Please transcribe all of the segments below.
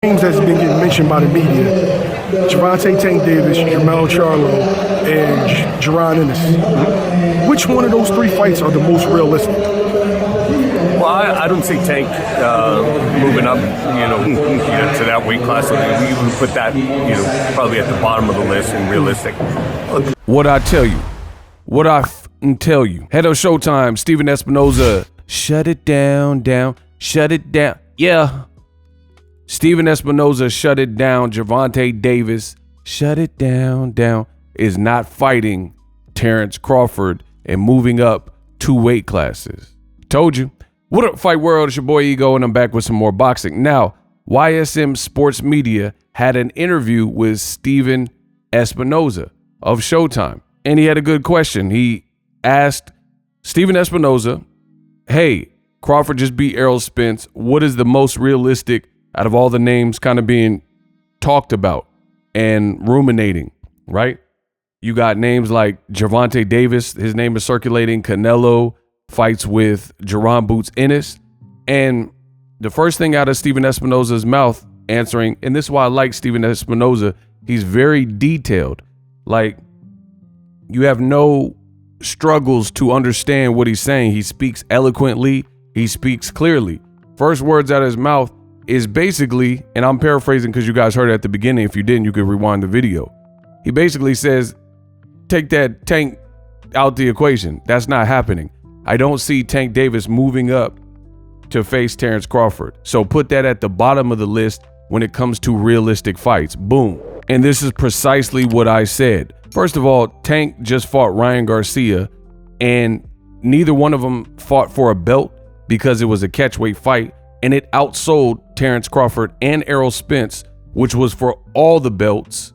names that's been getting mentioned by the media: Gervonta Tank Davis, Jermell Charlo, and Jerron Ennis. Which one of those three fights are the most realistic? Well, I don't see Tank moving up, to that weight class. We would put that, probably at the bottom of the list and realistic. What I tell you. Head of Showtime, Steven Espinoza. Shut it down. Shut it down. Yeah. Steven Espinoza shut it down. Gervonta Davis, shut it down, is not fighting Terence Crawford and moving up 2 weight classes. Told you. What up, Fight World? It's your boy Ego, and I'm back with some more boxing. Now, YSM Sports Media had an interview with Steven Espinoza of Showtime, and he had a good question. He asked Steven Espinoza, hey, Crawford just beat Errol Spence. What is the most realistic out of all the names kind of being talked about and ruminating, right? You got names like Gervonta Davis. His name is circulating. Canelo fights with Jerron Boots Ennis. And the first thing out of Steven Espinoza's mouth answering, and this is why I like Steven Espinoza, he's very detailed. Like, you have no struggles to understand what he's saying. He speaks eloquently. He speaks clearly. First words out of his mouth is basically, and I'm paraphrasing because you guys heard it at the beginning. If you didn't, you could rewind the video. He basically says, take that Tank out the equation. That's not happening. I don't see Tank Davis moving up to face Terence Crawford. So put that at the bottom of the list when it comes to realistic fights. Boom. And this is precisely what I said. First of all, Tank just fought Ryan Garcia, and neither one of them fought for a belt because it was a catchweight fight. And it outsold Terence Crawford and Errol Spence, which was for all the belts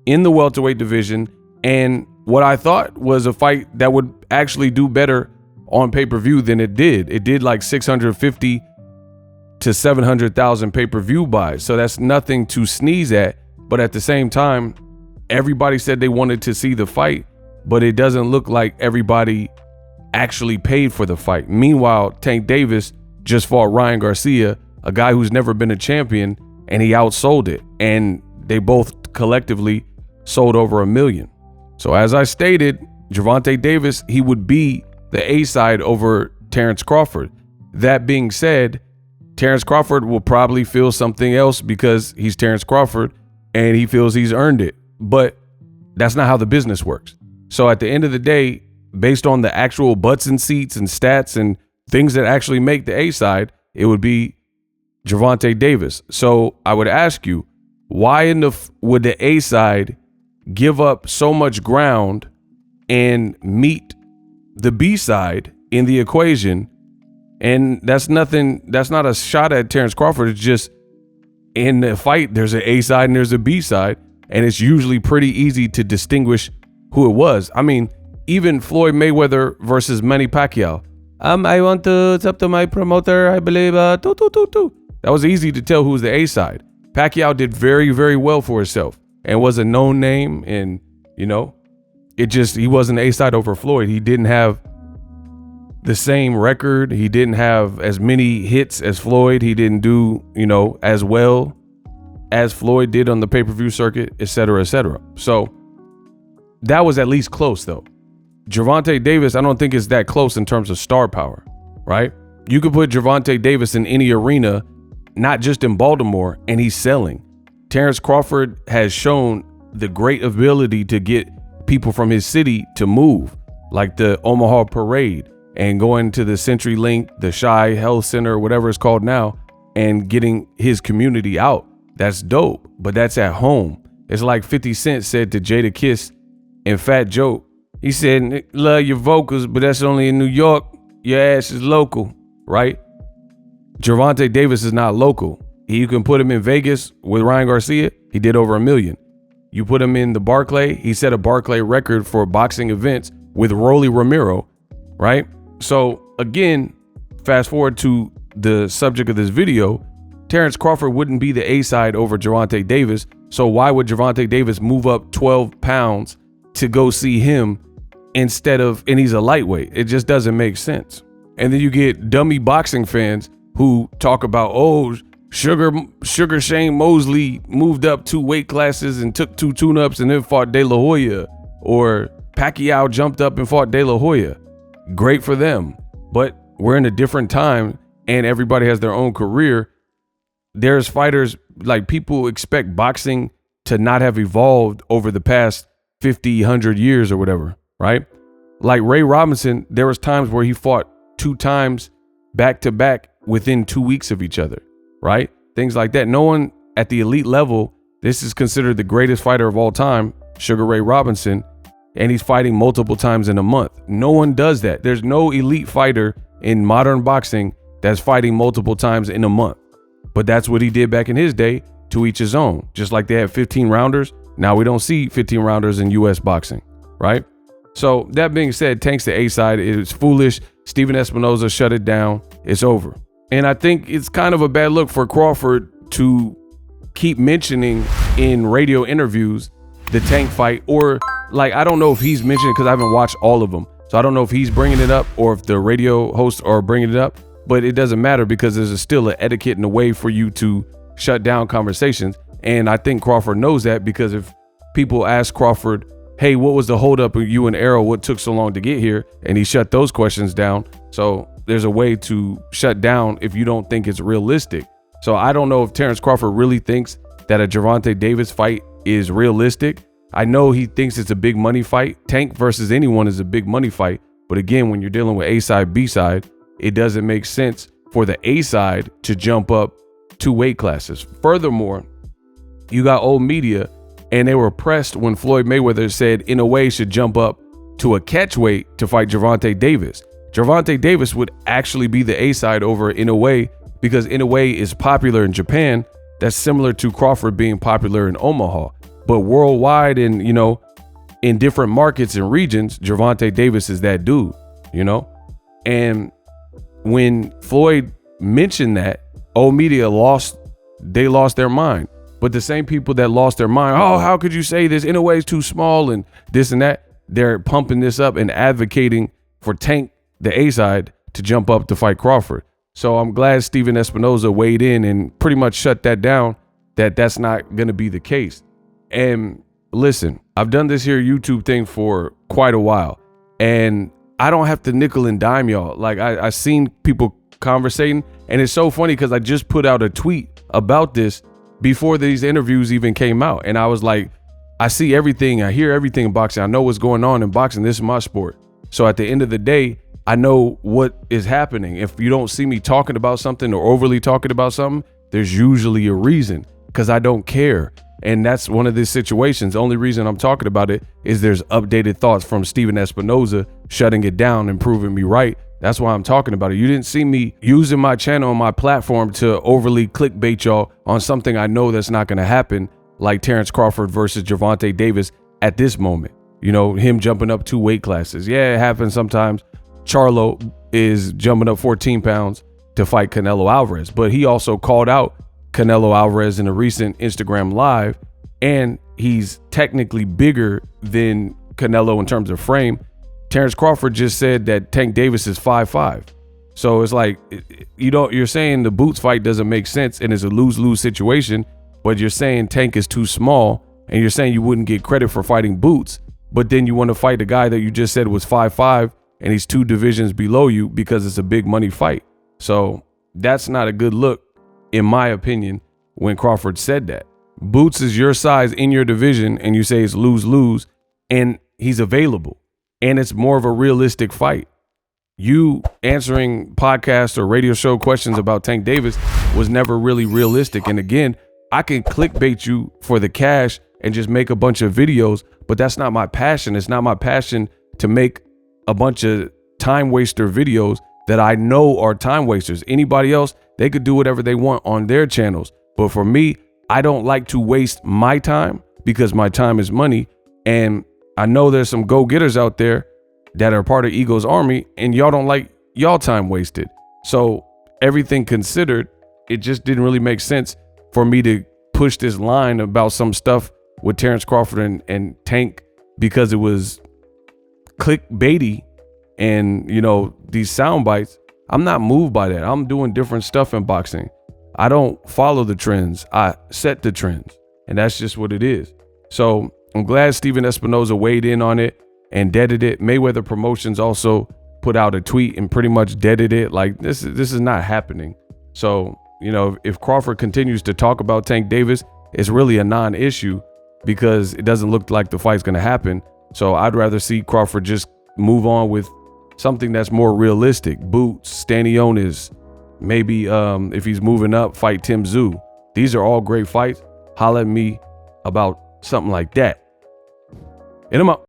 in the welterweight division. And what I thought was a fight that would actually do better on pay-per-view than it did. It did like 650 to 700,000 pay-per-view buys. So that's nothing to sneeze at. But at the same time, everybody said they wanted to see the fight, but it doesn't look like everybody actually paid for the fight. Meanwhile, Tank Davis just fought Ryan Garcia, a guy who's never been a champion, and he outsold it. And they both collectively sold over 1 million. So as I stated, Gervonta Davis, he would be the A side over Terence Crawford. That being said, Terence Crawford will probably feel something else because he's Terence Crawford and he feels he's earned it. But that's not how the business works. So at the end of the day, based on the actual butts and seats and stats and things that actually make the A side, it would be Gervonta Davis. So I would ask you, why would the A side give up so much ground and meet the B side in the equation? And that's not a shot at Terence Crawford. It's just in the fight, there's an A side and there's a B side, and it's usually pretty easy to distinguish who it was. I mean, even Floyd Mayweather versus Manny Pacquiao. It's up to my promoter, I believe, That was easy to tell who's the A side. Pacquiao did very, very well for himself and was a known name. And, he wasn't A side over Floyd. He didn't have the same record. He didn't have as many hits as Floyd. He didn't do, as well as Floyd did on the pay-per-view circuit, et cetera, et cetera. So that was at least close, though. Gervonta Davis, I don't think is that close in terms of star power, right? You could put Gervonta Davis in any arena, not just in Baltimore, and he's selling. Terence Crawford has shown the great ability to get people from his city to move, like the Omaha Parade and going to the CenturyLink, the Shy Health Center, whatever it's called now, and getting his community out. That's dope, but that's at home. It's like 50 Cent said to Jada Kiss and Fat Joe. He said, love your vocals, but that's only in New York. Your ass is local, right? Gervonta Davis is not local. You can put him in Vegas with Ryan Garcia. He did over 1 million. You put him in the Barclay. He set a Barclay record for boxing events with Rolly Romero, right? So again, fast forward to the subject of this video, Terence Crawford wouldn't be the A side over Gervonta Davis. So why would Gervonta Davis move up 12 pounds to go see him instead of, and he's a lightweight? It just doesn't make sense. And then you get dummy boxing fans who talk about, Sugar Shane Mosley moved up 2 weight classes and took 2 tune-ups and then fought De La Hoya, or Pacquiao jumped up and fought De La Hoya. Great for them. But we're in a different time and everybody has their own career. There's fighters, like, people expect boxing to not have evolved over the past 50, 100 years or whatever, right? Like Ray Robinson, there was times where he fought 2 times back to back within 2 weeks of each other, right? Things like that. No one at the elite level, this is considered the greatest fighter of all time, Sugar Ray Robinson, and he's fighting multiple times in a month. No one does that. There's no elite fighter in modern boxing that's fighting multiple times in a month. But that's what he did back in his day, to each his own. Just like they had 15 rounders. Now we don't see 15 rounders in US boxing, right? So that being said, Tank's the A side. It is foolish. Steven Espinoza shut it down. It's over. And I think it's kind of a bad look for Crawford to keep mentioning in radio interviews the Tank fight, or like, I don't know if he's mentioned it because I haven't watched all of them. So I don't know if he's bringing it up or if the radio hosts are bringing it up, but it doesn't matter because there's still an etiquette and a way for you to shut down conversations. And I think Crawford knows that, because if people ask Crawford, hey, what was the holdup of you and Errol? What took so long to get here? And he shut those questions down. So there's a way to shut down if you don't think it's realistic. So I don't know if Terence Crawford really thinks that a Gervonta Davis fight is realistic. I know he thinks it's a big money fight. Tank versus anyone is a big money fight. But again, when you're dealing with A side, B side, it doesn't make sense for the A side to jump up 2 weight classes. Furthermore, you got old media, and they were pressed when Floyd Mayweather said Inoue should jump up to a catch weight to fight Gervonta Davis. Gervonta Davis would actually be the A side over Inoue, because Inoue is popular in Japan. That's similar to Crawford being popular in Omaha. But worldwide and, you know, in different markets and regions, Gervonta Davis is that dude, you know? And when Floyd mentioned that, old media lost their mind. But the same people that lost their mind, oh, how could you say this? Inoue is too small and this and that. They're pumping this up and advocating for Tank, the A side, to jump up to fight Crawford. So I'm glad Steven Espinoza weighed in and pretty much shut that down, that's not going to be the case. And listen, I've done this here YouTube thing for quite a while, and I don't have to nickel and dime y'all. Like, I seen people conversating, and it's so funny because I just put out a tweet about this before these interviews even came out. And I was like, I see everything. I hear everything in boxing. I know what's going on in boxing. This is my sport. So at the end of the day, I know what is happening. If you don't see me talking about something or overly talking about something, there's usually a reason, because I don't care. And that's one of these situations. The only reason I'm talking about it is there's updated thoughts from Steven Espinoza shutting it down and proving me right. That's why I'm talking about it. You didn't see me using my channel and my platform to overly clickbait y'all on something I know that's not going to happen, like Terence Crawford versus Gervonta Davis at this moment. You know, him jumping up 2 weight classes. Yeah, it happens sometimes. Charlo is jumping up 14 pounds to fight Canelo Alvarez, but he also called out Canelo Alvarez in a recent Instagram live, and he's technically bigger than Canelo in terms of frame. Terence Crawford just said that Tank Davis is 5'5". So it's like, you're saying the Boots fight doesn't make sense and it's a lose-lose situation, but you're saying Tank is too small, and you're saying you wouldn't get credit for fighting Boots, but then you want to fight the guy that you just said was 5'5", and he's 2 divisions below you because it's a big money fight. So that's not a good look, in my opinion, when Crawford said that. Boots is your size in your division, and you say it's lose-lose, and he's available, and it's more of a realistic fight. You answering podcast or radio show questions about Tank Davis was never really realistic. And again, I can clickbait you for the cash and just make a bunch of videos, but that's not my passion. It's not my passion to make a bunch of time waster videos that I know are time wasters. Anybody else, they could do whatever they want on their channels. But for me, I don't like to waste my time, because my time is money. And I know there's some go-getters out there that are part of Ego's army, and y'all don't like y'all time wasted. So everything considered, it just didn't really make sense for me to push this line about some stuff with Terence Crawford and Tank, because it was clickbaity and, you know, these sound bites. I'm not moved by that. I'm doing different stuff in boxing. I don't follow the trends. I set the trends. And that's just what it is. So I'm glad Steven Espinoza weighed in on it and deaded it. Mayweather Promotions also put out a tweet and pretty much deaded it. Like, this is not happening. So, you know, if Crawford continues to talk about Tank Davis, it's really a non-issue because it doesn't look like the fight's going to happen. So I'd rather see Crawford just move on with something that's more realistic. Boots, Stanionis, maybe if he's moving up, fight Tim Tszyu. These are all great fights. Holla at me about something like that. And I'm out.